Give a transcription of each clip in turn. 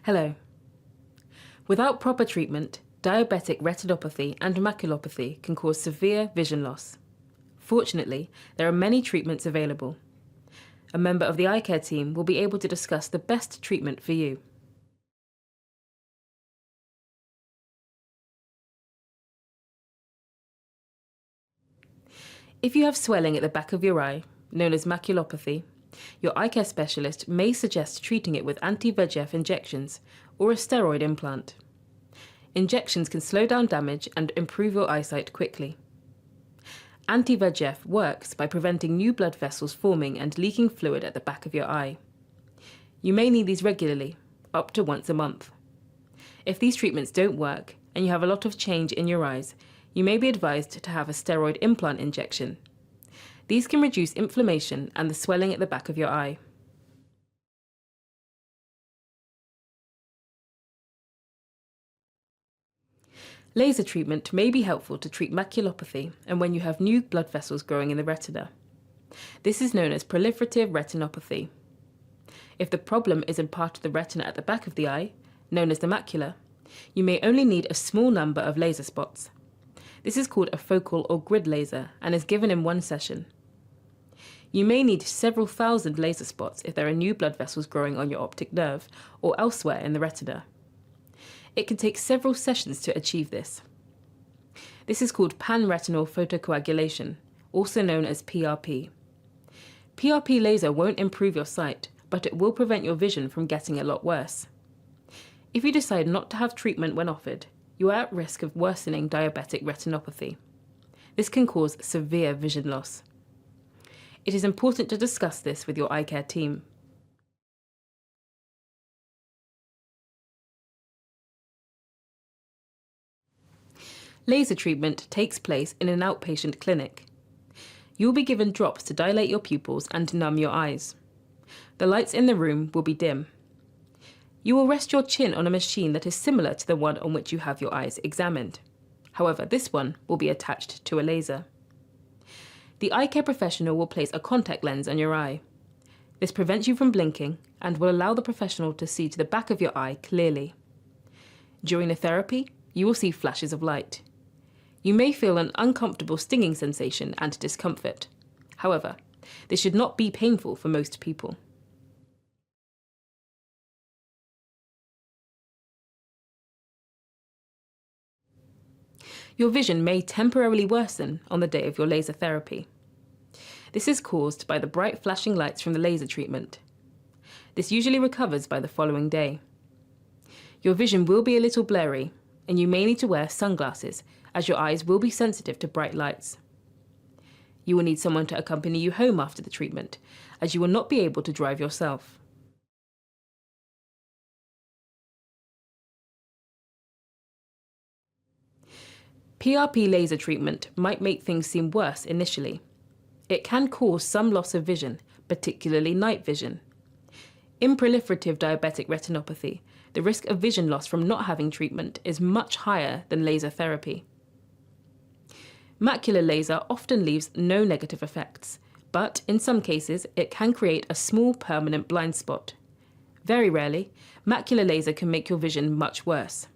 Hello. Without proper treatment, diabetic retinopathy and maculopathy can cause severe vision loss. Fortunately, there are many treatments available. A member of the eye care team will be able to discuss the best treatment for you. If you have swelling at the back of your eye, known as maculopathy, your eye care specialist may suggest treating it with anti-VEGF injections or a steroid implant. Injections can slow down damage and improve your eyesight quickly. Anti-VEGF works by preventing new blood vessels forming and leaking fluid at the back of your eye. You may need these regularly, up to once a month. If these treatments don't work and you have a lot of change in your eyes, you may be advised to have a steroid implant injection. These can reduce inflammation and the swelling at the back of your eye. Laser treatment may be helpful to treat maculopathy and when you have new blood vessels growing in the retina. This is known as proliferative retinopathy. If the problem is in part of the retina at the back of the eye, known as the macula, you may only need a small number of laser spots. This is called a focal or grid laser and is given in one session. You may need several thousand laser spots if there are new blood vessels growing on your optic nerve or elsewhere in the retina. It can take several sessions to achieve this. This is called pan-retinal photocoagulation, also known as PRP. PRP laser won't improve your sight, but it will prevent your vision from getting a lot worse. If you decide not to have treatment when offered, you are at risk of worsening diabetic retinopathy. This can cause severe vision loss. It is important to discuss this with your eye care team. Laser treatment takes place in an outpatient clinic. You will be given drops to dilate your pupils and numb your eyes. The lights in the room will be dim. You will rest your chin on a machine that is similar to the one on which you have your eyes examined. However, this one will be attached to a laser. The eye care professional will place a contact lens on your eye. This prevents you from blinking and will allow the professional to see to the back of your eye clearly. During the therapy, you will see flashes of light. You may feel an uncomfortable stinging sensation and discomfort. However, this should not be painful for most people. Your vision may temporarily worsen on the day of your laser therapy. This is caused by the bright flashing lights from the laser treatment. This usually recovers by the following day. Your vision will be a little blurry, and you may need to wear sunglasses, as your eyes will be sensitive to bright lights. You will need someone to accompany you home after the treatment, as you will not be able to drive yourself. PRP laser treatment might make things seem worse initially. It can cause some loss of vision, particularly night vision. In proliferative diabetic retinopathy, the risk of vision loss from not having treatment is much higher than laser therapy. Macular laser often leaves no negative effects, but in some cases it can create a small permanent blind spot. Very rarely, macular laser can make your vision much worse.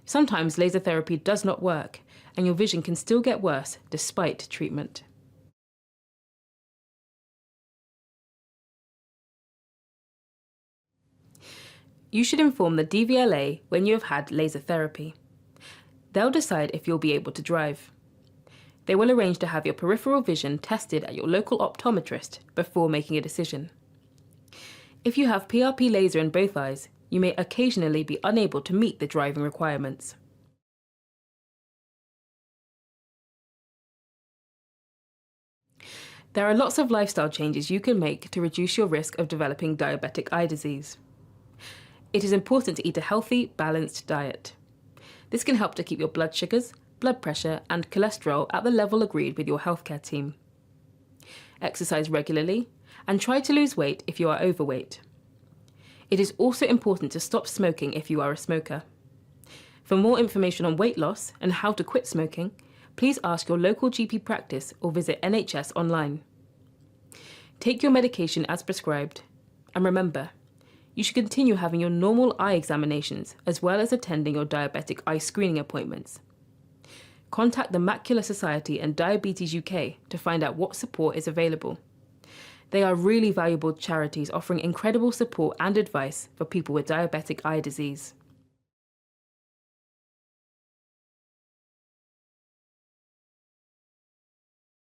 Sometimes laser therapy does not work, and your vision can still get worse despite treatment. You should inform the DVLA when you have had laser therapy. They'll decide if you'll be able to drive. They will arrange to have your peripheral vision tested at your local optometrist before making a decision. If you have PRP laser in both eyes, you may occasionally be unable to meet the driving requirements. There are lots of lifestyle changes you can make to reduce your risk of developing diabetic eye disease. It is important to eat a healthy, balanced diet. This can help to keep your blood sugars, blood pressure, and cholesterol at the level agreed with your healthcare team. Exercise regularly, and try to lose weight if you are overweight. It is also important to stop smoking if you are a smoker. For more information on weight loss and how to quit smoking, please ask your local GP practice or visit NHS online. Take your medication as prescribed, and remember, you should continue having your normal eye examinations as well as attending your diabetic eye screening appointments. Contact the Macular Society and Diabetes UK to find out what support is available. They are really valuable charities offering incredible support and advice for people with diabetic eye disease.